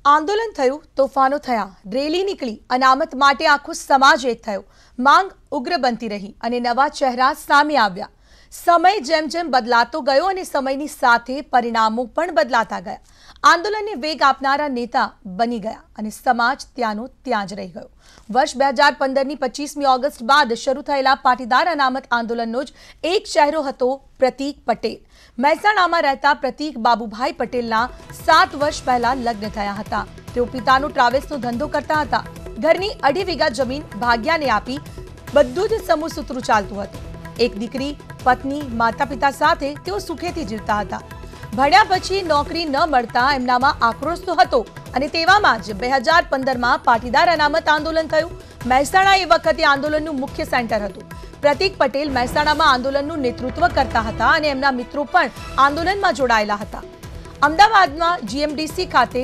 आंदोलन थयुं, तोफानो थया, रेली निकली, अनामत माटे आखो समाज एक थयो। मांग उग्र बनती रही अने नवा चेहरा सामे आव्या। समय जेम जेम बदलातो गयो अने समयनी साथे परिणामों पण बदलाता गया। आंदोलनने वेग आपनारा नेता बनी गया अने समाज त्यानो त्यां ज रही गयो। वर्ष 2015 ની 25મી ઓગસ્ટ બાદ શરૂ થયેલા પાટીદાર અનામત આંદોલનનો જ એક ચહેરો હતો પ્રતીક પટેલ। મહેસાણામાં રહેતા પ્રતીક બાબુભાઈ પટેલના 7 વર્ષ પહેલા લગ્ન થયા હતા। તેઓ પિતાનો ટ્રાવેલ્સનો ધંધો કરતા હતા। ઘરની 2.5 વીઘા જમીન ભાગ્યાને આપી બધું જ સમૂહ સૂત્રું ચાલતું હતું। એક દીકરી, પત્ની, માતા પિતા સાથે તેઓ સુખેથી જીવતા હતા। ભણ્યા પછી નોકરી ન મળતા એમનામાં આક્રોશ તો હતો અને તેવામાં જ 2015માં પાટીદાર અનામત આંદોલન થયું। મહેસાણા એ વખતે આંદોલનનું મુખ્ય સેન્ટર હતું। પ્રતીક પટેલ મહેસાણામાં આંદોલનનું નેતૃત્વ કરતા હતા અને એમના મિત્રો પણ આંદોલનમાં જોડાયેલા હતા। અમદાવાદમાં જીએમડીસી ખાતે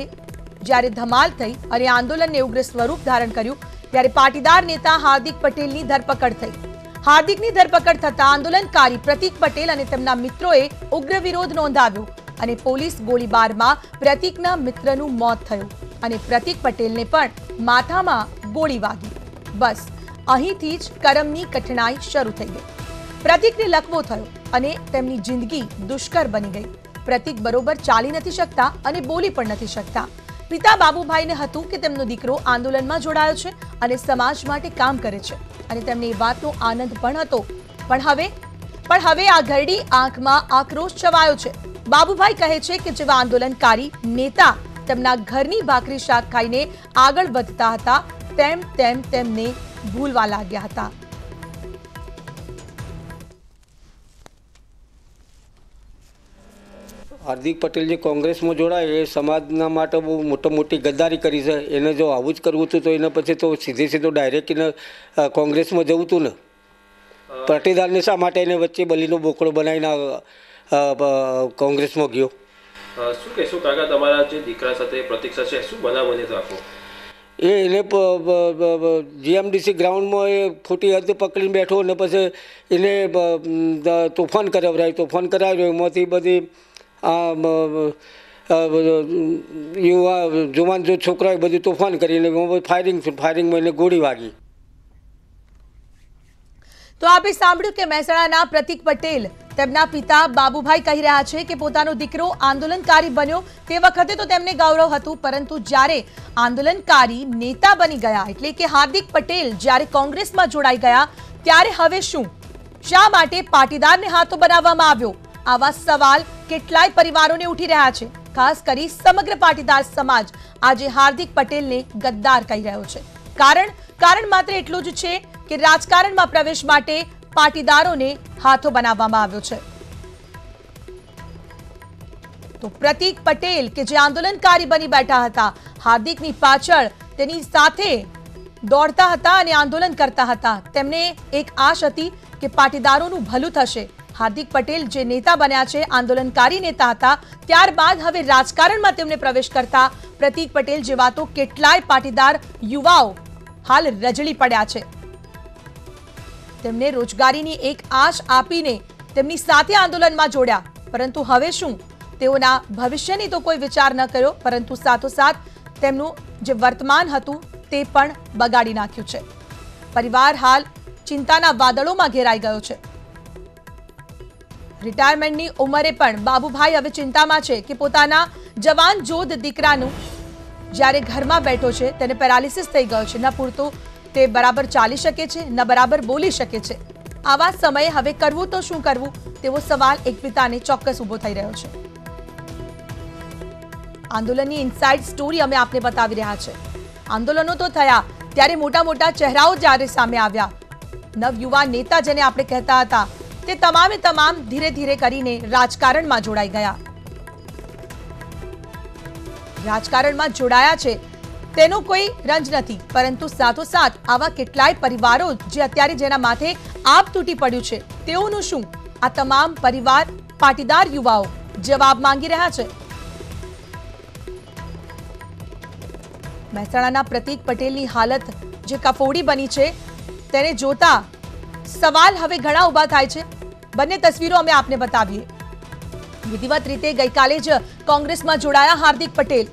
જ્યારે ધમાલ થઈ અને આંદોલનને ઉગ્ર સ્વરૂપ ધારણ કર્યું ત્યારે પાટીદાર નેતા હાર્દિક પટેલની ધરપકડ થઈ। हार्दिकनी धरपकड़ थता आंदोलनकारी प्रतीक पटेल અને તેમના મિત્રોએ ઉગ્ર વિરોધ નોંધાવ્યો અને પોલીસ ગોળીબારમાં પ્રતીકના મિત્રનું મોત થયું અને પ્રતીક પટેલને પણ માથામાં ગોળી વાગી। બસ અહીંથી જ કરમની કઠણાઈ શરૂ થઈ ગઈ। પ્રતીકને લકવો થયો અને તેમની જિંદગી દુષ્કર બની ગઈ। પ્રતીક બરોબર ચાલી નથી શકતા અને બોલી પણ નથી શકતા। પિતા બાબુભાઈને હતું કે તેમનો દીકરો આંદોલનમાં જોડાયો છે અને સમાજ માટે કામ કરે છે અને તેમને એ વાતનો આનંદ પણ હતો। પણ હવે આ ઘરડી આંખમાં આક્રોશ છવાયો છે। બાબુભાઈ કહે છે કે જેવા આંદોલનકારી નેતા તેમના ઘરની ભાખરી શાક ખાઈને આગળ વધતા હતા તેમ તેમ તેમને ભૂલવા લાગ્યા હતા। हार्दिक पटेल जी कांग्रेस में जोड़ाया समाजना माटे बहु मोटी गद्दारी करी है। एने जो आवुं ज करवुं हतुं तो एना पछी तो सीधे डायरेक्ट एने कांग्रेस में जवुं हतुं ने। पाटीदारने शा माटे एने वच्चे बलीनो बोकड़ो बनावीने कांग्रेस में गयो। शुं कहेशो काका तमारा जे दीकरा साथे प्रतीक्षा छे शुं बनाव बन्यो तो आखो? એને જીએમડીસી ગ્રાઉન્ડમાં એ ખોટી હદ પકડીને બેઠો ને પછી એને તોફાન કરાવ્યો એમાંથી બધી યુવા જુવાન જો છોકરાએ બધું તોફાન કરીને ફાયરિંગમાં એને ગોળી વાગી। તો આપે સાંભળ્યું કે મહેસાણાના પ્રતીક પટેલ તેમના પિતા બાબુભાઈ કહી રહ્યા છે કે પોતાનો દીકરો આંદોલનકારી બન્યો તે વખતે તો તેમને ગૌરવ હતું, પરંતુ જ્યારે આંદોલનકારી નેતા બની ગયા એટલે કે હાર્દિક પટેલ જ્યારે કોંગ્રેસમાં જોડાઈ ગયા ત્યારે હવે શું? શા માટે પાટીદારને હાથો બનાવવામાં આવ્યો? આવા સવાલ કેટલાય પરિવારોને ઉઠી રહ્યા છે। ખાસ કરી સમગ્ર પાટીદાર સમાજ આજે હાર્દિક પટેલને ગદ્દાર કહી રહ્યો છે। કારણ માત્ર એટલું જ છે કે રાજકારણમાં પ્રવેશ માટે પાટીદારોને હાથો બનાવવામાં આવ્યો છે। તો પ્રતીક પટેલ કે જે આંદોલનકારી બની બેઠા હતા, હાર્દિકની પાછળ તેની સાથે દોડતા હતા અને આંદોલન કરતા હતા, તેમને એક આશ હતી કે પાટીદારોનું ભલું થશે। हार्दिक पटेल जे नेता बन्या छे, आंदोलनकारी नेता हता, त्यारबाद हवे राजकारणमां तेमणे प्रवेश करता प्रतीक पटेल जेवा तो केटलाय पाटीदार युवाओ हाल रजळी पड्या छे। तेमणे रोजगारीनी एक आश आपीने तेमनी साथे आंदोलનમાં जोड्या, परंतु हवे शुं? तेओना भविष्यनी तो कोई विचार न कर्यो, परंतु साथोसाथ तेमनुं जे वर्तमान हतुं ते पण बगाड़ी नाख्युं छे। परिवार हाल चिंताना वादळोमां घेराई गयो छे। रिटायरमेंटनी उमरे पण बाबूभाई हवे चिंतामां छे के पोताना जवान जोध दीकरानुं ज्यारे घरमां बैठो छे तेने पेरालिसिस थई गयो छे, न पूरतो ते बराबर चाली शके छे न बराबर बोली शके छे। आवा समये हवे करवुं तो शुं करवुं तेवो सवाल एक पिताने चोक्कस उभो थई रह्यो छे। आंदोलननी इनसाइड स्टोरी अमे आपने बतावी रह्या छे। आंदोलनो तो थया त्यारे मोटा मोटा चेहराओ ज्यारे सामे आव्या। नवयुवा नेता जेने आपणे कहेता हता ते तमामे तमाम धीरे धीरे करीने राजकारणमां जोड़ाई गया। राजकारणमां जोड़ाया छे तेनो कोई रंज नथी, परंतु साथोसाथ आवा केटलाय परिवारो जे अत्यारे जेना माथे आप तूटी पड्युं छे तेओनुं शुं? आ तमाम परिवार पाटीदार युवाओ जवाब मांगी रह्या छे। મહેસાણાના પ્રતીક પટેલની હાલત જે કફોડી બની છે તેને જોતા સવાલ હવે ઘણા ઊભા થાય છે। બંને તસવીરો અમે આપને બતાવીએ। વિધિવત રીતે ગઈકાલે જ કોંગ્રેસમાં જોડાયા હાર્દિક પટેલ।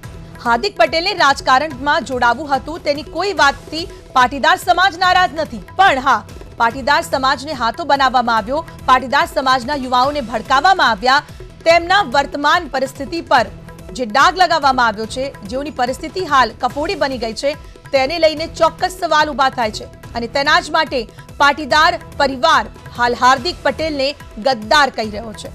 હાર્દિક પટેલને રાજકારણમાં જોડાવું હતું તેની કોઈ વાતથી પાટીદાર સમાજ નારાજ નથી, પણ હા, પાટીદાર સમાજને હાથો બનાવવામાં આવ્યો, પાટીદાર સમાજના યુવાઓને ભડકાવવામાં આવ્યા, તેમના વર્તમાન પરિસ્થિતિ પર જે ડાઘ લગાવવામાં આવ્યો છે, જેઓની પરિસ્થિતિ હાલ કફોડી બની ગઈ છે, તેને લઈને ચોક્કસ સવાલ ઊભા થાય છે અને તેના જ માટે પાટીદાર પરિવાર હાલ હાર્દિક પટેલને ગદ્દાર કહી રહ્યો છે।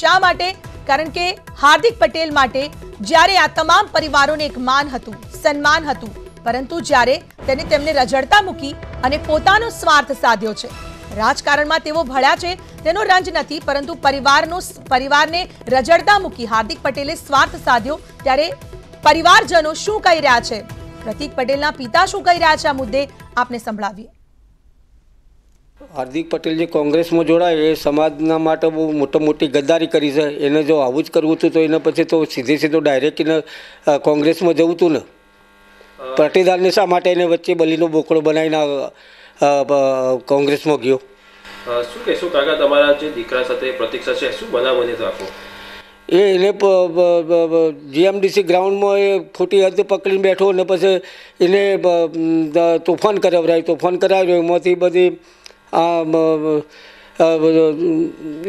શા માટે? કારણ કે હાર્દિક પટેલ માટે જ્યારે આ તમામ પરિવારોને એક માન હતું, સન્માન હતું, પરંતુ જ્યારે તેમને રજડતા મૂકી અને પોતાનો સ્વાર્થ સાધ્યો છે। રાજકારણમાં તેઓ ભળ્યા છે તેનો રંજ નથી, પરંતુ પરિવારને રજડતા મૂકી હાર્દિક પટેલે સ્વાર્થ સાધ્યો, ત્યારે પરિવારજનો શું કહી રહ્યા છે, પ્રતીક પટેલના પિતા શું કહી રહ્યા છે, આ મુદ્દે આપને સંભળાવીએ। હાર્દિક પટેલ જે કોંગ્રેસમાં જોડાય એ સમાજના માટે બહુ મોટી ગદ્દારી કરી છે। એને જો આવું જ કરવું હતું તો એના પછી તો સીધો ડાયરેક્ટ એને કોંગ્રેસમાં જવું હતું ને। પાટીદારને શા માટે એને વચ્ચે બલીનો બોકડો બનાવીને કોંગ્રેસમાં ગયો? શું કહેશો કાકા, તમારા જે દીકરા સાથે પ્રતીક્ષા છે, શું બનાવ બન્યો હતો આખો? એને જીએમડીસી ગ્રાઉન્ડમાં એ ખોટી હદ પકડીને બેઠો ને પછી એને તોફાન કરાવ્યો, એમાંથી બધી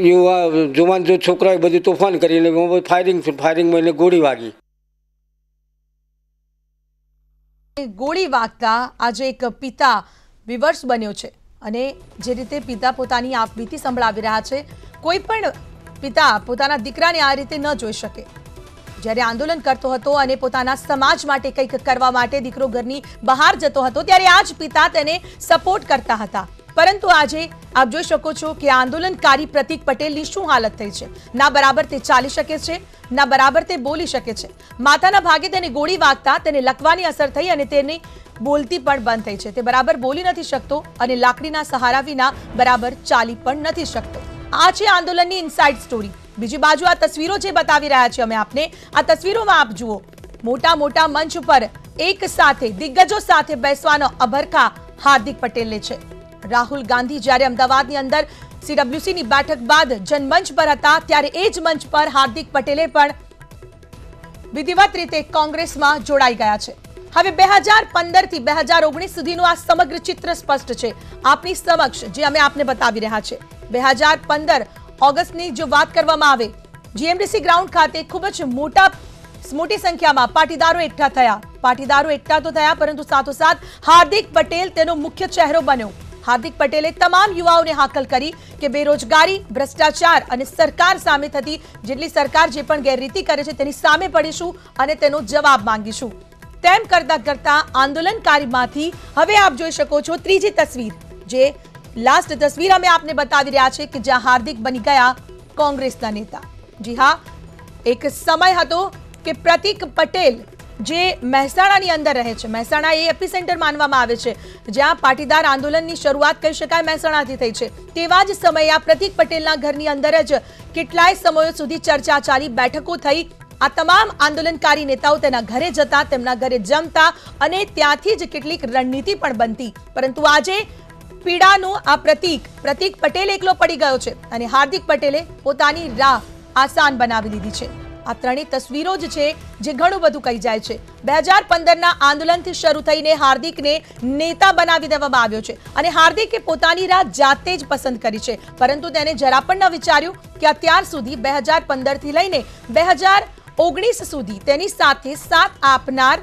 યુવા જુવાન જો છોકરાએ બધું તોફાન કરીને ફાયરિંગમાં એને ગોળી વાગી। ગોળી વાગતા આજે એક પિતા વિવશ બન્યો છે અને જે રીતે પિતા પોતાની આપવીતી સંભળાવી રહ્યા છે, કોઈ પણ પિતા પોતાના દીકરાને આ રીતે ન જોઈ શકે। જ્યારે આંદોલન કરતો હતો અને પોતાના સમાજ માટે કંઈક કરવા માટે દીકરો ઘરની બહાર જતો હતો, ત્યારે આ જ પિતા તેને સપોર્ટ કરતા હતા, પરંતુ આજે આપ જોઈ શકો છો કે આંદોલનકારી પ્રતીક પટેલની શું હાલત થઈ છે। ના બરાબર તે ચાલી શકે છે, ના બરાબર તે બોલી શકે છે। માથાના ભાગે તેને ગોળી વાગતા તેને લકવાની અસર થઈ અને તેની બોલતી પણ બંધ થઈ છે। તે બરાબર બોલી નથી શકતો અને લાકડીના સહારા વિના બરાબર ચાલી પણ નથી શકતો। આ છે આંદોલનની ઇનસાઇડ સ્ટોરી। બીજી બાજુ આ તસવીરો જે બતાવી રહ્યા છે અમે આપને, આ તસવીરોમાં આપ જુઓ, મોટા મોટા મંચ ઉપર એક સાથે દિગ્ગજો સાથે બેસવાનો અભરખા હાર્દિક પટેલને છે। રાહુલ ગાંધી જ્યારે અમદાવાદની અંદર CWCની બેઠક બાદ જનમંચ પર હતા, ત્યારે એ જ મંચ પર હાર્દિક પટેલે પણ વિધિવત રીતે કોંગ્રેસમાં જોડાઈ ગયા છે। હવે 2015 થી 2019 સુધીનું આ સમગ્ર ચિત્ર સ્પષ્ટ છે આપની સમક્ષ, જે અમે આપને બતાવી રહ્યા છે। 2015 ઓગસ્ટની જો વાત કરવામાં આવે, જીએમડીસી ગ્રાઉન્ડ ખાતે ખૂબ જ મોટી સંખ્યામાં પાટીદારો એકઠા થયા। પાટીદારો એકઠા તો થયા, પરંતુ સાથોસાથ હાર્દિક પટેલ તેનો મુખ્ય ચહેરો બન્યો। હાર્દિક પટેલે તમામ યુવાઓને હાકલ કરી કે બેરોજગારી, ભ્રષ્ટાચાર અને સરકાર સામે થતી જેટલી સરકાર જે પણ ગેરરીતિ કરે છે તેની સામે પડીશું અને તેનો જવાબ માંગીશું। તેમ કરતા આંદોલનકારીમાંથી હવે આપ જોઈ શકો છો ત્રીજી તસવીર, જે લાસ્ટ તસવીર અમે આપને બતાવી રહ્યા છે કે જ્યાં હાર્દિક બની ગયા કોંગ્રેસના નેતા। જી હા, એક સમય હતો કે પ્રતીક પટેલ જે મહેસાણાની અંદર રહે છે, મહેસાણા એ એપિસેન્ટર માનવામાં આવે છે, જ્યાં પાટીદાર આંદોલનની શરૂઆત કહી શકાય મહેસાણાથી થઈ છે, તેવા જ સમયે આ પ્રતીક પટેલના ઘરની અંદર જ કેટલાય સમયો સુધી ચર્ચા ચાલી, બેઠકો થઈ। આ તમામ આંદોલનકારી નેતાઓ તેના ઘરે જતા, તેમના ઘરે જમતા અને ત્યાંથી જ કેટલીક રણનીતિ પણ બનતી, પરંતુ આજે પીડાનો આ પ્રતીક પટેલ એકલો પડી ગયો છે અને હાર્દિક પટેલે પોતાની રાહ આસાન બનાવી લીધી છે। આ ત્રણેય તસવીરો જ છે જે ઘણું બધું કહી જાય છે। 2015ના આંદોલનથી શરૂ થઈને હાર્દિકને નેતા બનાવી દેવામાં આવ્યો છે અને હાર્દિકે પોતાની રાહ જાતે જ પસંદ કરી છે, પરંતુ તેને જરા પણ ન વિચાર્યું કે અત્યાર સુધી 2015 થી લઈને 2019 સુધી તેની સાથે સાથ આપનાર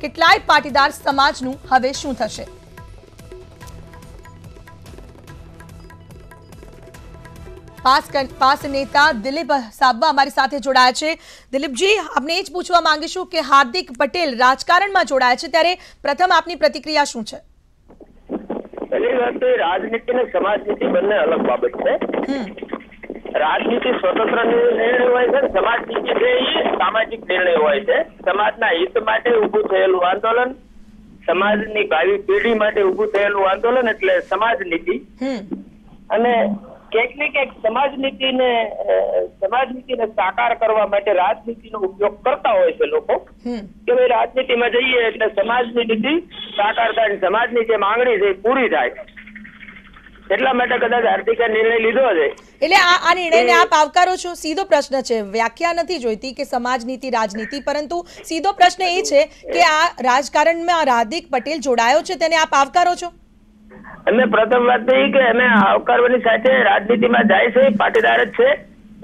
કેટલાય પાટીદાર સમાજનું હવે શું થશે। પાસ નેતા દિલીપ સાબવા અમારી સાથે જોડાયા છે। દિલીપજી, આપને એ જ પૂછવા માંગીશું કે હાર્દિક પટેલ રાજકારણમાં જોડાયા છે, ત્યારે પ્રથમ આપની પ્રતિક્રિયા શું છે? પહેલી વાત, રાજનીતિ અને સમાજનીતિ બંને અલગ બાબત છે। રાજનીતિ સ્વતંત્ર નિર્ણય હોય છે, સમાજનીતિ છે એ સામાજિક નિર્ણય હોય છે। સમાજના હિત માટે ઉભું થયેલું આંદોલન, સમાજની ભાવિ પેઢી માટે ઉભું થયેલું આંદોલન એટલે સમાજનીતિ। અને ક્યાંક ને ક્યાંક સમાજનીતિને સાકાર કરવા માટે રાજનીતિનો ઉપયોગ કરતા હોય છે લોકો, કે ભાઈ રાજનીતિમાં જઈએ એટલે સમાજની નીતિ સાકાર થાય, સમાજની જે માંગણી છે એ પૂરી થાય। એટલા માટે કદાચ હાર્દિકે નિર્ણય લીધો છે એટલે આ નિર્ણયને આપ આવકારો છો? સીધો પ્રશ્ન છે, વ્યાખ્યા નથી જોઈતી કે સમાજ નીતિ રાજનીતિ, પરંતુ સીધો પ્રશ્ન એ છે કે આ રાજકારણમાં હાર્દિક પટેલ જોડાયો છે, તેને આપ આવકારો છો? અમે પ્રથમ વાત તો એ કે અમે આવકારવાની સાથે રાજનીતિમાં જાય છે, પાટીદાર જ છે,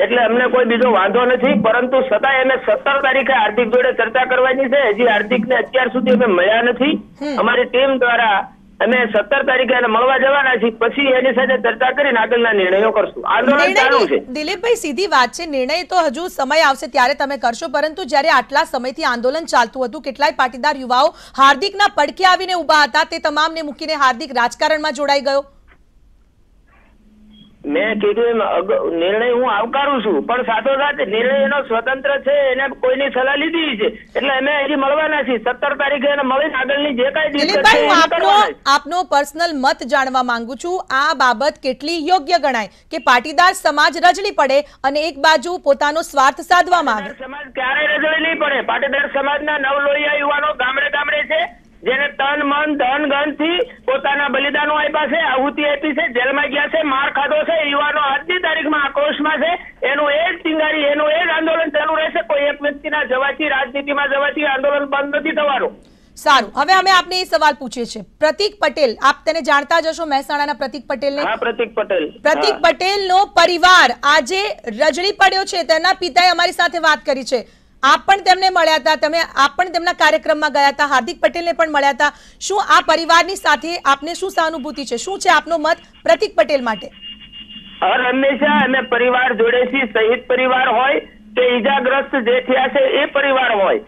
એટલે અમને કોઈ બીજો વાંધો નથી. પરંતુ છતાંય અમે 17 તારીખે હાર્દિક જોડે ચર્ચા કરવાની છે. હજી હાર્દિકને અત્યાર સુધી અમે મળ્યા નથી. અમારી ટીમ દ્વારા અમે 17 તારીખે એને મળવા જવાના છીએ. પછી એની સાથે ચર્ચા કરીને આગળના નિર્ણયો કરશું. આંદોલન ચાલુ છે. દિલીપભાઈ, સીધી વાત છે, નિર્ણય તો હજુ સમય આવશે ત્યારે તમે કરશો, પરંતુ જ્યારે આટલા સમયથી આંદોલન ચાલતું હતું, કેટલાય પાટીદાર યુવાઓ હાર્દિકના પડખે આવીને ઉભા હતા, તે તમામને મૂકીને હાર્દિક રાજકારણમાં જોડાઈ ગયો. મેં કીધું નિર્ણય હું આવકારું છું, પણ સાથોસાથ નિર્ણય એનો સ્વતંત્ર છે, એને કોઈની સલાહ લીધી છે, એટલે અમે હજી મળવાના છીએ. 17 તારીખે એને મળીને આગળની જે કાંઈ દિલીપભાઈ, હું આપનો પર્સનલ મત જાણવા માંગુ છું. આ બાબત કેટલી યોગ્ય ગણાય કે પાટીદાર સમાજ રજળી પડે અને એક બાજુ પોતાનો સ્વાર્થ સાધવામાં આવે? સમાજ ક્યારેય રજળી નહીં પડે. પાટીદાર સમાજના નવલોહિયા યુવાનો ગામડે ગામડે છે, જેને તન મન ધન ગન થી પોતાના બલિદાનો આપ્યા છે, આહુતિ આપી છે, જેલમાં ગયા છે, માર ખાધો છે. યુવાનો આજની તારીખમાં આક્રોશમાં છે. એનું એ જ ચિંગારી, એનું એ જ આંદોલન ચાલુ રહેશે. કોઈ એક વ્યક્તિના જવાથી, રાજનીતિમાં જવાથી આંદોલન બંધ નથી થવાનું. સારું, હવે અમે આપને એ સવાલ પૂછીએ છીએ. પ્રતીક પટેલ, આપ તેને જાણતા જ હશો, મહેસાણાના પ્રતીક પટેલને. હા, પ્રતીક પટેલ. પ્રતીક પટેલનો પરિવાર આજે રજળી પડ્યો છે. તેના પિતાએ અમારી સાથે વાત કરી છે. આપ પણ તેમને મળ્યા હતા, આપ પણ તેમના કાર્યક્રમમાં ગયા હતા, હાર્દિક પટેલને પણ મળ્યા હતા. શું આ પરિવારની સાથે આપને શું સહાનુભૂતિ છે? શું છે આપનો મત પ્રતીક પટેલ માટે? હર હંમેશા અમે પરિવાર જોડે છીએ. શહીદ પરિવાર હોય કે ઈજાગ્રસ્ત જે થયા છે એ પરિવાર હોય,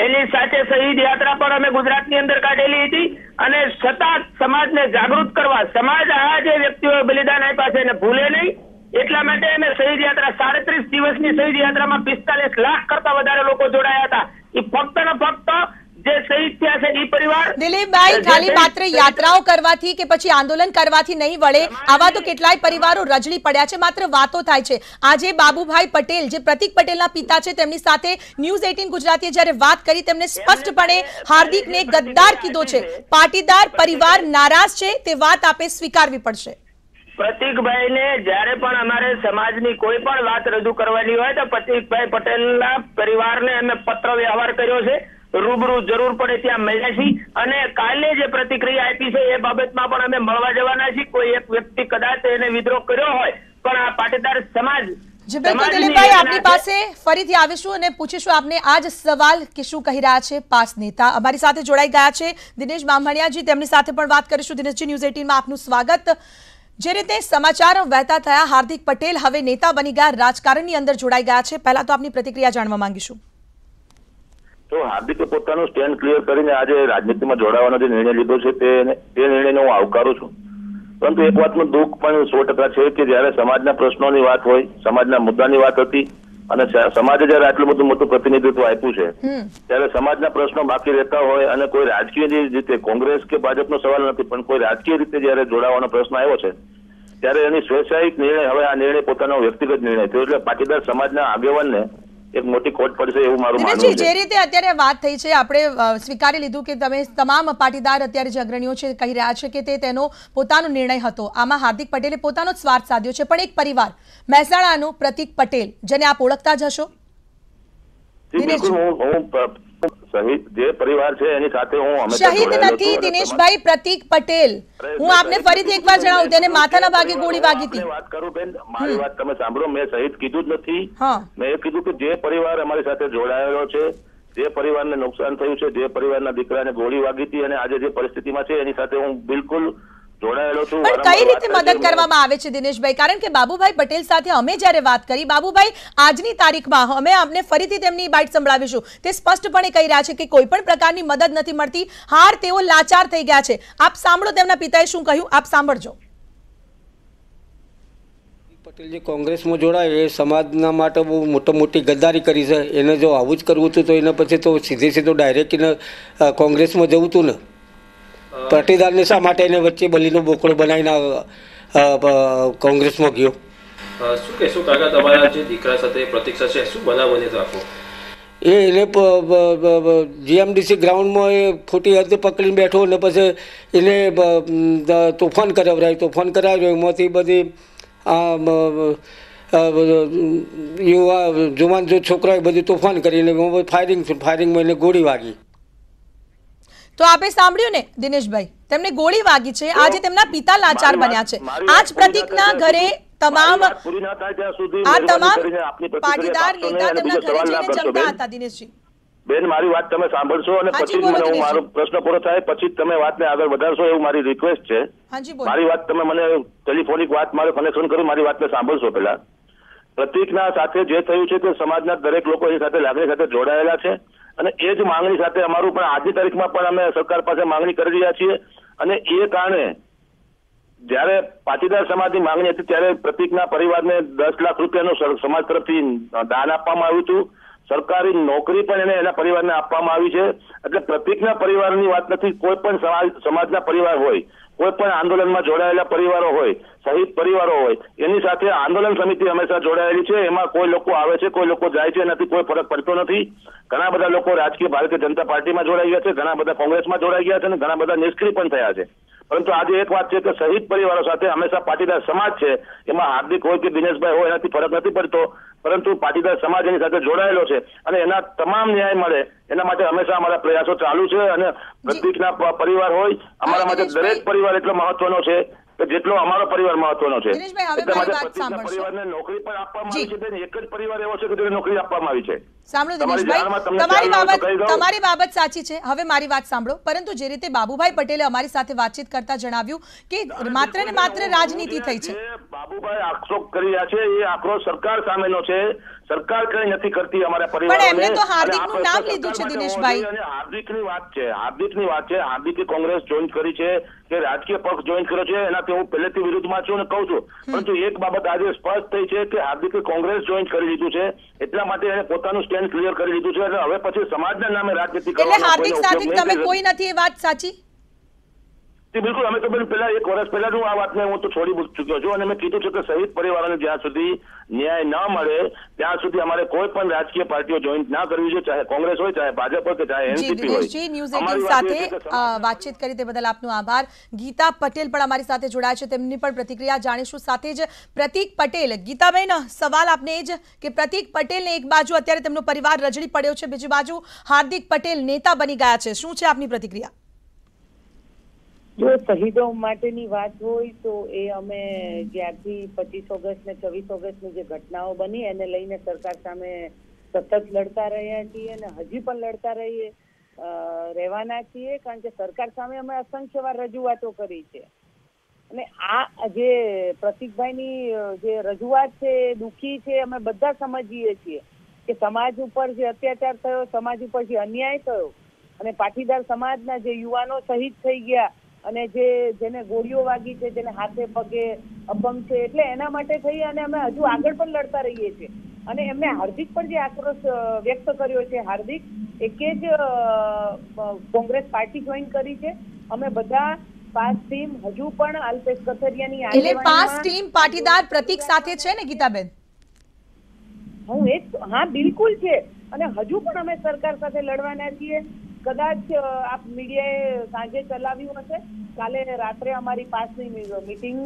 એની સાથે શહીદ યાત્રા પણ અમે ગુજરાતની અંદર કાઢેલી હતી. અને છતાં સમાજને જાગૃત કરવા, સમાજ આ જે વ્યક્તિઓએ બલિદાન આપ્યા છે એને ભૂલે નહીં, એટલા માટે અમે શહીદ યાત્રા 37 દિવસની શહીદ યાત્રામાં 45 લાખ કરતા વધારે લોકો જોડાયા હતા. એ ફક્ત ને ફક્ત જે શહીદ થયા છે એ પરિવાર. દિલીપભાઈ, ખાલી માત્ર યાત્રાઓ કરવાથી કે પછી આંદોલન કરવાથી નહીં વળે. આવા તો કેટલાય પરિવારો રજળી પડ્યા છે, માત્ર વાતો થાય છે. આજે બાબુભાઈ પટેલ, જે પ્રતીક પટેલના પિતા છે, તેમની સાથે ન્યૂઝ 18 ગુજરાતીએ જ્યારે વાત કરી, તેમને સ્પષ્ટપણે હાર્દિકને ગદ્દાર કીધો છે. પાટીદાર પરિવાર નારાજ છે, તે વાત આપે સ્વીકારવી પડશે. પ્રતીકભાઈને જ્યારે પણ અમારે સમાજની કોઈ પણ વાત રજૂ કરવાની હોય તો પ્રતીકભાઈ પટેલના પરિવારને અમે પત્ર વ્યવહાર કર્યો છે. રૂબરૂ જરૂર પડે ત્યાં મળ્યા છીએ અને કાલે જે પ્રતિક્રિયા આપી છે એ બાબતમાં પણ અમે મળવા જવાના છીએ. કોઈ એક વ્યક્તિ કદાચ એને વિદ્રોહ કર્યો હોય, પણ આ પાટીદાર સમાજ. દિલીપભાઈ, આપની પાસે ફરીથી આવીશું અને પૂછીશું આપને આ જ સવાલ કે શું કહી રહ્યા છે પાસ નેતા. અમારી સાથે જોડાઈ ગયા છે દિનેશ બામણિયાજી, તેમની સાથે પણ વાત કરીશું. દિનેશજી, ન્યૂઝ 18 માં આપનું સ્વાગત. જે રીતે સમાચારો વહેતા થયા, હાર્દિક પટેલ હવે નેતા બની ગયા, રાજકારણની અંદર જોડાઈ ગયા છે. પહેલા તો આપની પ્રતિક્રિયા જાણવા માંગીશું. તો હાર્દિકે પોતાનું સ્ટેન્ડ ક્લિયર કરીને આજે રાજનીતિમાં જોડાવાનો જે નિર્ણય લીધો છે તે નિર્ણયને હું આવકારું છું. પરંતુ એક વાતનું દુઃખ પણ 100% છે કે જયારે સમાજના પ્રશ્નોની વાત હોય, સમાજના મુદ્દાની વાત હતી અને સમાજે જયારે આટલું બધું મોટું પ્રતિનિધિત્વ આપ્યું છે, ત્યારે સમાજના પ્રશ્નો બાકી રહેતા હોય અને કોઈ રાજકીય રીતે કોંગ્રેસ કે ભાજપનો સવાલ નથી, પણ કોઈ રાજકીય રીતે જયારે જોડાવાનો પ્રશ્ન આવ્યો છે, ત્યારે એની સ્વૈચ્છિક નિર્ણય, હવે આ નિર્ણય પોતાનો વ્યક્તિગત નિર્ણય થયો, એટલે પાટીદાર સમાજના આગેવાનને એક મોટી ખોટ પડશે એવું મારું માનવું છે. જે રીતે અત્યારે વાત થઈ છે, આપણે સ્વીકારી લીધું કે તમે તમામ પાટીદાર અત્યારે જે અગ્રણીઓ છે કહી રહ્યા છે કે તે તેનો પોતાનો નિર્ણય હતો. આમાં હાર્દિક પટેલે પોતાનો જ સ્વાર્થ સાધ્યો છે, પણ એક પરિવાર મહેસાણાનું પ્રતીક પટેલ, જેને આપ ઓળખતા જ હશો. શહીદ જે પરિવાર છે એની સાથે હું શહીદ નથી દિનેશભાઈ, પ્રતીક પટેલ. હું આપને ફરીથી એકવાર જણાવું, તેને માથાના ભાગે ગોળી વાગી હતી. વાત કરું બેન, મારી વાત તમે સાંભળો. મેં શહીદ કીધું જ નથી. મેં એ કીધું કે જે પરિવાર અમારી સાથે જોડાયેલો છે, જે પરિવારને નુકસાન થયું છે, જે પરિવારના દીકરાને ગોળી વાગી હતી અને આજે જે પરિસ્થિતિમાં છે એની સાથે હું બિલકુલ જોડાયેલો છું. પણ કઈ રીતે મદદ કરવામાં આવે છે દિનેશભાઈ? કારણ કે બાબુભાઈ પટેલ સાથે અમે જ્યારે વાત કરી, બાબુભાઈ આજની તારીખમાં અમે આપને ફરીથી તેમની બાઇટ સંભળાવીશું, તે સ્પષ્ટપણે કહી રહ્યા છે કે કોઈ પણ પ્રકારની મદદ નથી મળતી, હાર તેઓ લાચાર થઈ ગયા છે. આપ સાંભળો તેમના પિતાએ શું કહ્યું, આપ સાંભળજો. પટેલ જે કોંગ્રેસમાં જોડાય એ સમાજના માટે બહુ મોટી ગદ્દારી કરી છે. એને જો આવું જ કરવું હતું તો એના પછી તો સીધો ડાયરેક્ટ એને કોંગ્રેસમાં જવું હતું ને. પાટીદારને શા માટે એને વચ્ચે બલીનો બોકડો બનાવીને કોંગ્રેસમાં ગયો? શું કહેશો કાકા, તમારા જે દીકરા સાથે પ્રતીક્ષા છે, શું બનાવ બને તો આપો? એને જીએમડીસી ગ્રાઉન્ડમાં એ ખોટી હદે પકડીને બેઠો ને પછી એને તોફાન કરાવ્યો. એમાંથી બધી યુવા જુવાન જો છોકરાએ બધું તોફાન કરીને ફાયરિંગમાં એને ગોળી વાગી. તો આપે સાંભળ્યું ને દિનેશભાઈ, તેમને ગોળી વાગી છે. આજે તેમના પિતા લાચાર બન્યા છે. આજ પ્રતિકના ઘરે તમામ પાટીદાર નેતા તેમના ઘરે જઈને જમતા હતા. દિનેશજી બેન, મારી વાત તમે સાંભળશો અને પછી મને હું મારો પ્રશ્ન પૂરો થાય પછી તમે વાતને આગળ વધારશો એવું મારી રિક્વેસ્ટ છે. મારી વાત તમે મને ટેલિફોનિક વાત મારે કનેક્શન કર્યું, મારી વાતને સાંભળશો. પહેલા પ્રતિકના સાથે જે થયું છે તે સમાજના દરેક લોકો એની સાથે લાગણી સાથે જોડાયેલા છે અને એ જ માંગણી સાથે અમારું પણ આજની તારીખમાં પણ અમે સરકાર પાસે માંગણી કરી રહ્યા છીએ. અને એ કારણે જયારે પાટીદાર સમાજની માંગણી હતી ત્યારે પ્રતિકના પરિવારને 10 લાખ રૂપિયાનું સમાજ તરફથી દાન આપવામાં આવ્યું હતું. સરકારી નોકરી પણ એના પરિવારને આપવામાં આવી છે. એટલે પ્રતિકના પરિવારની વાત નથી, કોઈ પણ સમાજના પરિવાર હોય, કોઈ પણ આંદોલનમાં જોડાયેલા પરિવારો હોય, શહીદ પરિવારો હોય, એની સાથે આંદોલન સમિતિ હંમેશા જોડાયેલી છે. એમાં કોઈ લોકો આવે છે, કોઈ લોકો જાય છે, એનાથી કોઈ ફરક પડતો નથી. ઘણા બધા લોકો રાજકીય ભારતીય જનતા પાર્ટીમાં જોડાઈ ગયા છે, ઘણા બધા કોંગ્રેસમાં જોડાઈ ગયા છે અને ઘણા બધા નિષ્ક્રિય પણ થયા છે. પરંતુ આજે એક વાત છે કે શહીદ પરિવારો સાથે હંમેશા પાટીદાર સમાજ છે, એમાં હાર્દિક હોય કે દિનેશભાઈ હોય એનાથી ફરક નથી પડતો, પરંતુ પાટીદાર સમાજ એની સાથે જોડાયેલો છે અને એના તમામ ન્યાય મળે એના માટે હંમેશા અમારા પ્રયાસો ચાલુ છે. અને પ્રતિકના પરિવાર હોય, અમારા માટે દરેક પરિવાર એટલો મહત્વનો છે કે જેટલો અમારો પરિવાર મહત્વનો છે. પરિવારને નોકરી પણ આપવામાં આવી છે. એક જ પરિવાર એવો છે કે જેને નોકરી આપવામાં આવી છે. સાંભળો દિનેશભાઈ, તમારી બાબત સાચી છે. હવે મારી વાત સાંભળો. પરંતુ જે રીતે બાબુભાઈ પટેલે અમારી સાથે વાતચીત કરતા જણાવ્યું કે માત્ર ને માત્ર રાજનીતિ થઈ છે. બાબુભાઈ આક્ષેપ કરી રહ્યા છે એ આક્રોશ સરકાર સામેનો છે. સરકાર કઈ નથી કરતી અમારા પરિવાર. પણ એમને તો હાર્દિકનું નામ લીધું છે દિનેશભાઈ. અને હાર્દિકની વાત છે, હાર્દિકે કોંગ્રેસ જોઈન કરી છે કે રાજકીય પક્ષ જોઈન કર્યો છે, એનાથી હું પહેલેથી વિરુદ્ધમાં છું અને કહું છું. પરંતુ એક બાબત આજે સ્પષ્ટ થઈ છે કે હાર્દિકે કોંગ્રેસ જોઈન કરી લીધું છે, એટલા માટે એને પોતાનું સ્ટેન્ડ ક્લિયર કરી લીધું છે. એટલે હવે પછી સમાજના નામે રાજનીતિ એટલે હાર્દિક સાથે તમે કોઈ નથી, એ વાત સાચી? બિલકુલ. અમે તો પેલા 1 વર્ષ પહેલા આ વાતને હું તો છોડી ચૂક્યો છું અને મેં કીધું છે કે શહીદ પરિવારોને જ્યાં સુધી ન્યાય ન મળે ત્યાં સુધી અમારે કોઈ પણ રાજકીય પાર્ટીઓ જોઈન ના કરવી જોઈએ, ચાહે કોંગ્રેસ હોય, ચાહે ભાજપ હોય કે ચાહે એનસીપી હોય. ન્યૂઝ 18 સાથે વાતચીત કરી તે બદલ આપનો આભાર. ગીતા પટેલ પણ અમારી સાથે જોડાયા છે, તેમની પણ પ્રતિક્રિયા જાણીશું. સાથે જ પ્રતિક પટેલ, ગીતાબેન સવાલ આપને એ જ કે પ્રતિક પટેલને એક બાજુ અત્યારે તેમનો પરિવાર રજડી પડ્યો છે, બીજી બાજુ હાર્દિક પટેલ નેતા બની ગયા છે, શું છે આપની પ્રતિક્રિયા? જો શહીદો માટેની વાત હોય તો એ અમે જ્યારથી 25 ઓગસ્ટ ને 26 ઓગસ્ટની જે ઘટનાઓ બની એને લઈને સરકાર સામે સતત લડતા રહ્યા છીએ અને હજી પણ લડતા રહેવાના છીએ. કારણ કે સરકાર સામે અમે અસંખ્ય વાર રજૂઆતો કરી છે અને આ જે પ્રતિકભાઈની જે રજૂઆત છે એ દુઃખી છે. અમે બધા સમજીએ છીએ કે સમાજ ઉપર જે અત્યાચાર થયો, સમાજ ઉપર જે અન્યાય થયો અને પાટીદાર સમાજના જે યુવાનો શહીદ થઈ ગયા અને જેને ગોળીઓ વાગી છે, જેને હાથે પગે અપંગ છે, એટલે એના માટે થઈ અને અમે હજુ આગળ પણ લડતા રહીએ છીએ. અને એમને હાર્દિક પર જે આક્રોશ વ્યક્ત કર્યો છે, હાર્દિક એકે જ કોંગ્રેસ પાર્ટી જોઈન કરી છે. અમે બધા 5 ટીમ હજુ પણ અલ્પેશ કથરિયાની એટલે 5 ટીમ પાટીદાર પ્રતિક સાથે છે ને ગીતાબેન? હા બિલકુલ છે અને હજુ પણ અમે સરકાર સાથે લડવાના છીએ. કદાચ આપ મીડિયાએ સાંજે ચલાવ્યું હશે, કાલે રાત્રે અમારી 5ની મીટિંગ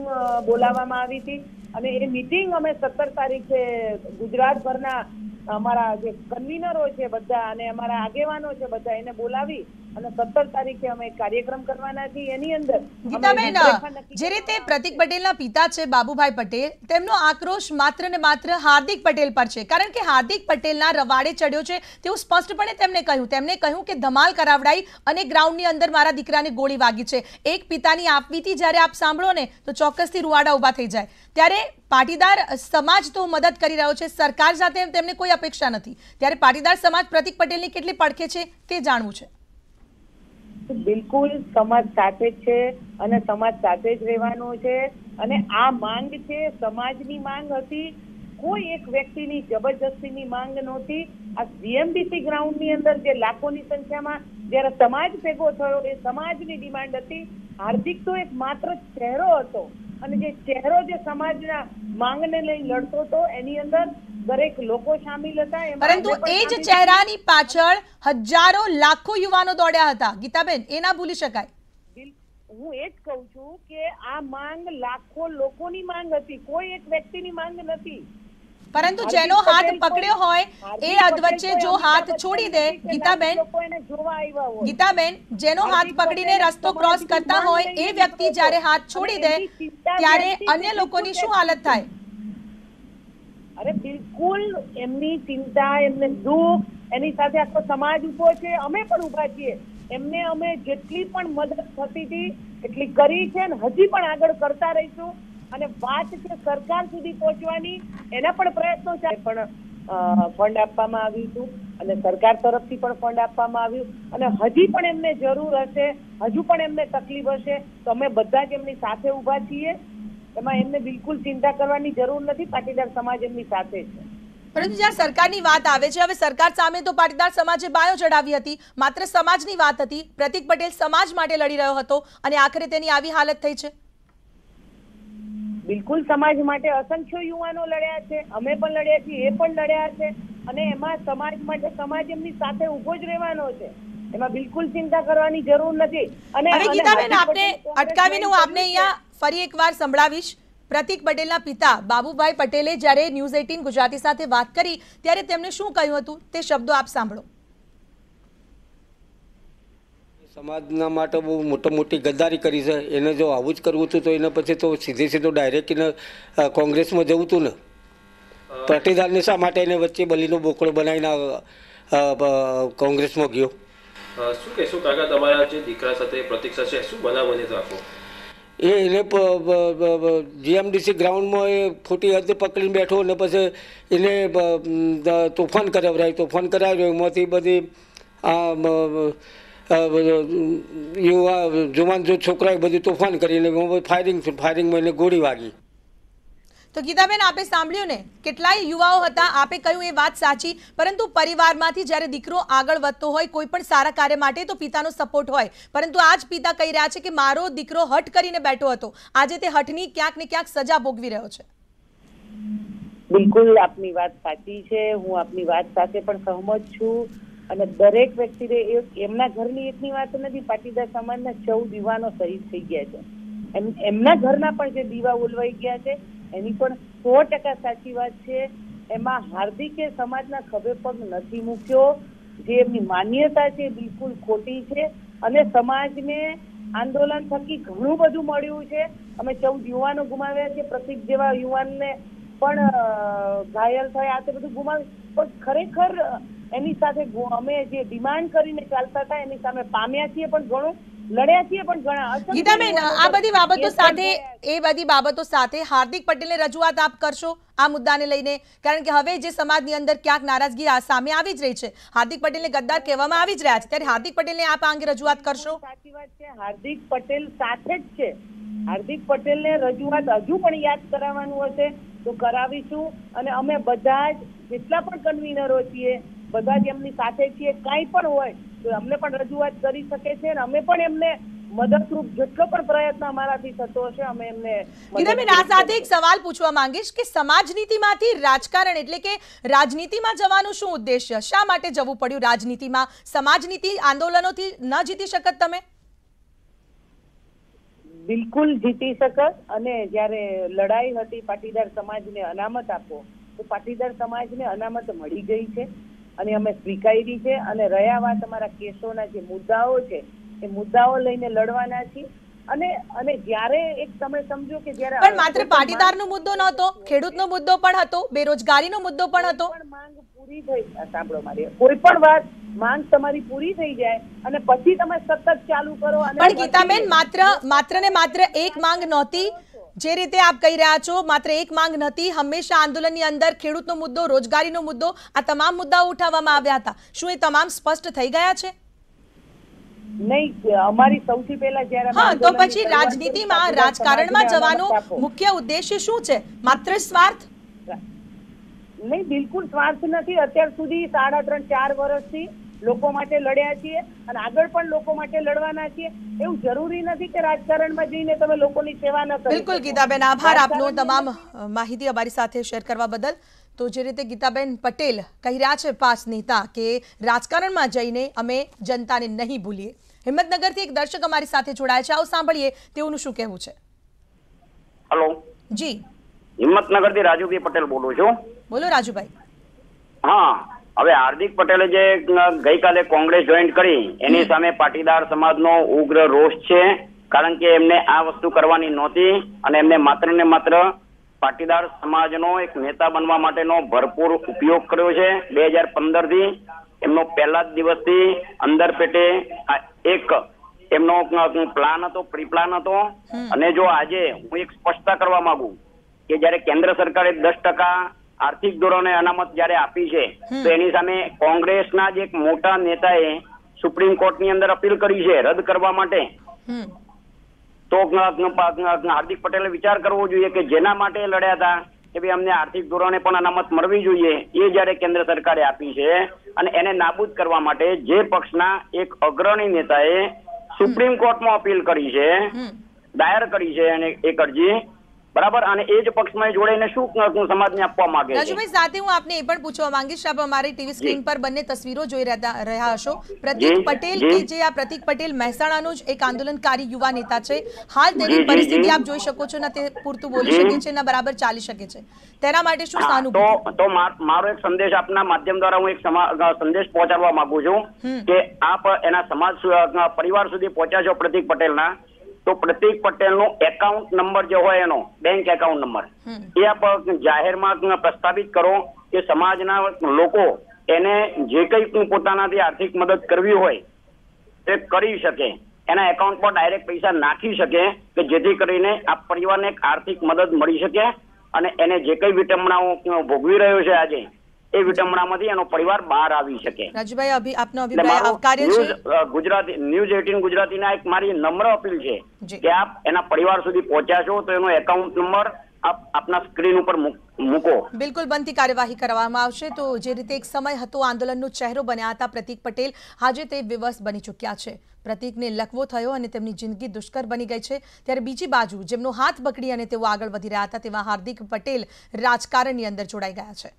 બોલાવવામાં આવી હતી અને એ મીટિંગ અમે 17 તારીખે ગુજરાતભરના અમારા જે કન્વીનરો છે બધા અને અમારા આગેવાનો છે બધા એને બોલાવી અને 17 તારીખે અમે કાર્યક્રમ કરવાના છીએ. એની અંદર ગીતાબેન, જે રીતે પ્રતિક પટેલના પિતા છે બાબુભાઈ પટેલ, તેમનો આક્રોશ માત્ર ને માત્ર હાર્દિક પટેલ પર છે. કારણ કે હાર્દિક પટેલના રવાડે ચડ્યો છે તેવું સ્પષ્ટપણે તેમણે કહ્યું કે ધમાલ કરાવડાઈ અને ગ્રાઉન્ડની અંદર મારા દીકરાને ગોળી વાગી છે. એક પિતાની આપવીતી જ્યારે આપ સાંભળો ને તો ચોક્કસથી રૂવાડા ઉભા થઈ જાય. ત્યારે પાટીદાર સમાજ તો મદદ કરી રહ્યો છે, સરકાર સાથે તેમને કોઈ અપેક્ષા નથી. ત્યારે પાટીદાર સમાજ પ્રતિક પટેલની કેટલી પડખે છે તે જાણવું છે. બિલકુલ સમાજ સાથે છે અને સમાજ સાથે જ રહેવાનો છે અને આ માંગ છે સમાજની માંગ હતી, કોઈ એક વ્યક્તિની જબરજસ્તીની માંગ નહોતી. આ જીએમડીસી ગ્રાઉન્ડની અંદર જે લાખોની સંખ્યામાં જ્યારે સમાજ ભેગો થયો એ સમાજની ડિમાન્ડ હતી. હાર્દિક તો એક માત્ર ચહેરો હતો અને જે ચહેરો જે સમાજના માંગને લઈ લડતો હતો એની અંદર દરેક લોકો સામેલ હતા. પરંતુ એ જ ચહેરાની પાછળ હજારો લાખો યુવાનો દોડ્યા હતા ગીતાબેન, એ ના ભૂલી શકાય. હું એ જ કહું છું કે આ માંગ લાખો લોકોની માંગ હતી, કોઈ એક વ્યક્તિની માંગ નથી. પરંતુ જેનો હાથ પકડ્યો હોય એ અધવચ્ચે જો હાથ છોડી દે, ગીતાબેન જેનો હાથ પકડીને રસ્તો ક્રોસ કરતા હોય એ વ્યક્તિ જ્યારે હાથ છોડી દે ત્યારે અન્ય લોકોની શું હાલત થાય? અરે બિલકુલ, એમની ચિંતા, એમને દુઃખ, એની સાથે આખો સમાજ ઉભો છે, અમે પણ ઉભા છીએ. એમને અમે જેટલી પણ મદદ થતી હતી એટલી કરી છે અને હજી પણ આગળ કરતા રહીશું. અને વાત છે સરકાર સુધી પહોંચવાની, એના પણ પ્રયત્નો છે. પણ ફંડ આપવામાં આવ્યું હતું અને સરકાર તરફથી પણ ફંડ આપવામાં આવ્યું અને હજી પણ એમને જરૂર હશે, હજુ પણ એમને તકલીફ હશે તો અમે બધા જ એમની સાથે ઉભા છીએ. એમાં એમને બિલકુલ ચિંતા કરવાની જરૂર નથી. પાટીદાર સમાજ એમની સાથે છે. પરંતુ જ્યાં સરકારની વાત આવે છે, હવે સરકાર સામે તો પાટીદાર સમાજે બાયો ચડાવી હતી, માત્ર સમાજની વાત હતી. પ્રતિક પટેલ સમાજ માટે લડી રહ્યો હતો અને આખરે તેની આવી હાલત થઈ છે. બિલકુલ સમાજ માટે અસંખ્ય યુવાનો લડ્યા છે, અમે પણ લડ્યા છીએ, એ પણ લડ્યા છે અને એમાં સમાજ માટે સમાજ એમની સાથે ઉભો જ રહેવાનો છે. એમાં બિલકુલ ચિંતા કરવાની જરૂર નથી. અને હવે ગીતાબેન, આપને અટકાવીને હું આપને અહીંયા ફરી એકવાર સંભળાવીશ. પ્રતિક પટેલના પિતા બાબુભાઈ પટેલે જ્યારે ન્યૂઝ 18 ગુજરાતી સાથે વાત કરી ત્યારે તેમણે શું કહ્યું હતું તે શબ્દો આપ સાંભળો. સમાજના માટે બહુ મોટી ગદ્દારી કરી છે. એને જો આવું જ કરવું હતું તો એને પછી તો સીધો ડાયરેક્ટ એને કોંગ્રેસમાં જવું હતું ને. પાટીદારને શા માટે એને વચ્ચે બલીનો બોકડો બનાવીને કોંગ્રેસમાં ગયો? શું કહેશો કાકા, તમારા જે દીકરા સાથે પ્રતીક્ષા છે, શું બનાવ બને તો આપો? એને જીએમડીસી ગ્રાઉન્ડમાં એ ખોટી હદ પકડીને બેઠો અને પછી એને તોફાન કરાવ્યો. એમાંથી બધી યુવા જુવાન જો છોકરાએ બધું તોફાન કરીને ફાયરિંગમાં એને ગોળી વાગી. તો ગીતાબેન, આપે સાંભળ્યું ને, કેટલાય યુવાઓ હતા, આપે કહ્યું એ વાત સાચી. પરંતુ પરિવારમાંથી જ્યારે દીકરો આગળ વધતો હોય કોઈ પણ સારા કાર્ય માટે તો પિતાનો સપોર્ટ હોય. પરંતુ આ જ પિતા કહી રહ્યા છે કે મારો દીકરો હઠ કરીને બેઠો હતો, આજે તે હઠની ક્યાંક ને ક્યાંક સજા ભોગવી રહ્યો છે. બિલકુલ આપની વાત સાચી છે. હું આપની વાત સાથે પણ સહમત છું. અને દરેક વ્યક્તિને એમના ઘરની એકની વાત નથી, પાટીદાર સમાજના 14 યુવાનો શહીદ થઈ ગયા છે. એમના ઘરના પણ જે દીવા ઓલવાઈ ગયા છે એની પણ 100% સાચી વાત છે. એમાં હાર્દિકે સમાજના ખભે પગ નથી મૂક્યો. જે એમની માન્યતા છે બિલકુલ ખોટી છે અને સમાજને આંદોલન થકી ઘણું બધું મળ્યું છે. અમે 14 યુવાનો ગુમાવ્યા છે, પ્રતિક જેવા યુવાનને પણ ઘાયલ થયા, તે બધું ગુમાવ્યું. પણ ખરેખર એની સાથે અમે જે ડિમાન્ડ કરીને ચાલતા હતા એની સામે પામ્યા છીએ, પણ ઘણું લડ્યા છીએ, પણ ઘણા. ગીતાબેન, આ બધી બાબતો સાથે એ બધી બાબતો સાથે હાર્દિક પટેલને રજૂઆત આપ કરશો આ મુદ્દાને લઈને? કારણ કે હવે જે સમાજની અંદર ક્યાંક નારાજગી સામે આવી જ રહી છે, હાર્દિક પટેલને ગદ્દાર કહેવામાં આવી જ રહ્યા છે, ત્યારે હાર્દિક પટેલને આપ આ અંગે રજૂઆત કરશો? સાચી વાત છે, હાર્દિક પટેલ સાથે જ છે. હાર્દિક પટેલને રજૂઆત હજુ પણ યાદ કરાવવાનું હશે તો કરાવીશું. અને અમે બધા જ જેટલા પણ કન્વીનરો છીએ બધા જ એમની સાથે છીએ. કાંઈ પણ હોય તો અમને પણ રજૂઆત કરી શકે છે અને અમે પણ એમને મદદરૂપ જેટલો પણ પ્રયત્ન અમારાથી થતો હશે અમે એમને. ગીતાબેન, આ સાથે એક સવાલ પૂછવા માંગીશ કે સમાજ નીતિમાંથી રાજકારણ એટલે કે રાજનીતિમાં જવાનું શું ઉદ્દેશ્ય? શા માટે જવું પડ્યું રાજનીતિમાં? સમાજ નીતિ આંદોલનોથી ન જીતી શકત તમે? બિલકુલ જીતી શકત. અને જ્યારે લડાઈ હતી પાટીદાર સમાજને અનામત આપો, તો પાટીદાર સમાજને અનામત મળી ગઈ છે અને અમે સ્વીકારી છે. અને રહ્યા વાત અમારા કેસોના જે મુદ્દાઓ છે એ મુદ્દાઓ લઈને લડવાના છીએ. અને જ્યારે એક તમે સમજો કે જ્યારે પણ માત્ર પાટીદારનો મુદ્દો નહોતો, ખેડૂતનો મુદ્દો પણ હતો, બેરોજગારીનો મુદ્દો પણ હતો. માંગ પૂરી થઈ, સાંભળો મારી કોઈ પણ વાત, માંગ તમારી પૂરી થઈ જાય અને પછી તમે સતત ચાલુ કરો. પણ ગીતાબેન, માત્ર ને માત્ર એક માંગ નહોતી. જે રીતે આપ કહી રહ્યા છો, માત્ર એક માંગ નથી. હંમેશા આંદોલનની અંદર ખેડૂતનો મુદ્દો, રોજગારીનો મુદ્દો, આ તમામ મુદ્દાઓ ઉઠાવવામાં આવ્યા હતા. શું એ તમામ સ્પષ્ટ થઈ ગયા છે? નહીં, અમારી સૌથી પહેલા જ્યારે તો પછી રાજનીતિમાં, રાજકારણમાં જવાનો મુખ્ય ઉદ્દેશ્ય શું છે? માત્ર સ્વાર્થ? નહીં, બિલકુલ સ્વાર્થ નથી. અત્યાર સુધી 3.5-4 વર્ષથી લોકો માટે લડ્યા છીએ અને આગળ પણ લોકો માટે લડવાના છીએ. એવું જરૂરી નથી કે રાજકારણમાં જઈને તમે લોકોની સેવા ન કરો. બિલકુલ ગીતાબેન, આભાર આપનો તમામ માહિતી અમારી સાથે શેર કરવા બદલ. તો જે રીતે ગીતાબેન પટેલ કહી રહ્યા છે 5 નેતા કે રાજકારણમાં જઈને અમે જનતાને નહીં ભૂલીએ. હિંમતનગરથી એક દર્શક અમારી સાથે જોડાયા છે, આવો સાંભળીએ તેઓનું શું કહેવું છે. હેલો જી, હિંમતનગરથી રાજુભાઈ પટેલ બોલું છું. બોલો રાજુભાઈ. હા, હવે હાર્દિક પટેલે જે ગઈકાલે કોંગ્રેસ જોઈન કરી એની સામે પાટીદાર સમાજનો ઉગ્ર રોષ છે, કારણ કે એમને આ વસ્તુ કરવાની નહોતી અને એમને માત્ર ને માત્ર પાટીદાર સમાજનો એક નેતા બનવા માટેનો ભરપૂર ઉપયોગ કર્યો છે. 2015 થી એમનો પહેલા જ દિવસથી અંદર પેટે એક એમનો પ્લાન હતો, પ્રી પ્લાન હતો. અને જો આજે હું એક સ્પષ્ટતા કરવા માંગુ કે જયારે કેન્દ્ર સરકારે 10% આર્થિક ધોરણે અનામત જયારે આપી છે તો એની સામે કોંગ્રેસના જ એક મોટા નેતાએ સુપ્રીમ કોર્ટની અંદર અપીલ કરી છે રદ કરવા માટે. તો હાર્દિક પટેલે વિચાર કરવો જોઈએ કે જેના માટે લડ્યા હતા કે ભાઈ અમને આર્થિક ધોરણે પણ અનામત મળવી જોઈએ, એ જયારે કેન્દ્ર સરકારે આપી છે અને એને નાબૂદ કરવા માટે જે પક્ષના એક અગ્રણી નેતાએ સુપ્રીમ કોર્ટમાં અપીલ કરી છે, દાયર કરી છે અને એક અરજી, બરાબર, અને એ જ પક્ષમાં જોડાઈને શું સમાજને આપવા માંગે છે. રાજુભાઈ, સાથે હું આપને એ પણ પૂછવા માંગીશ, આપ અમારી ટીવી સ્ક્રીન પર બંને તસવીરો જોઈ રહ્યા હશો. પ્રતીક પટેલ કે જે આ પ્રતીક પટેલ મહેસાણાનો જ એક આંદોલનકારી યુવા નેતા છે. હાલ તેની પરિસ્થિતિ આપ જોઈ શકો છો, ના તે પૂરતું બોલી શકે છે, ના બરાબર ચાલી શકે છે. તેના માટે શું સહાનુભૂતિ? તો મારો એક સંદેશ આપના માધ્યમ દ્વારા હું એક સંદેશ પહોંચાડવા માંગુ છું કે આપ એના સમાજ પરિવાર સુધી પહોંચ્યા છો પ્રતીક પટેલના, તો પ્રતીક પટેલનો એકાઉન્ટ નંબર જે હોય એનો બેંક એકાઉન્ટ નંબર એ આપ જાહેરમાં પ્રસ્થાપિત કરો કે સમાજના લોકો એને જે કંઈ પોતાનાથી આર્થિક મદદ કરવી હોય તે કરી શકે, એના એકાઉન્ટ પર ડાયરેક્ટ પૈસા નાખી શકે કે જેથી કરીને આ પરિવારને એક આર્થિક મદદ મળી શકે અને એને જે કંઈ વિટંબણાઓ ભોગવી રહ્યો છે આજે એ વિટંબણામાંથી એનો પરિવાર બહાર આવી શકે. રાજુભાઈ, આપનો અભિપ્રાય આવકાર્ય છે. ગુજરાતી ન્યૂઝ 18 ગુજરાતીના એક મારી નમ્ર અપીલ છે કે આપ એના પરિવાર સુધી પહોંચ્યા છો તો એનો એકાઉન્ટ નંબર આપ આપના સ્ક્રીન ઉપર મૂકો. બિલકુલ બનતી કાર્યવાહી કરવામાં આવશે. તો જે રીતે એક સમય હતો આંદોલનનો ચહેરો બન્યા હતા પ્રતીક પટેલ, આજે તે વિવશ બની ચૂક્યા છે. પ્રતીકને લકવો થયો અને તેમની જિંદગી દુષ્કર બની ગઈ છે. ત્યારે બીજી બાજુ જેમનો હાથ પકડી અને તેઓ આગળ વધી રહ્યા હતા તેવા હાર્દિક પટેલ રાજકારણની અંદર જોડાઈ ગયા છે.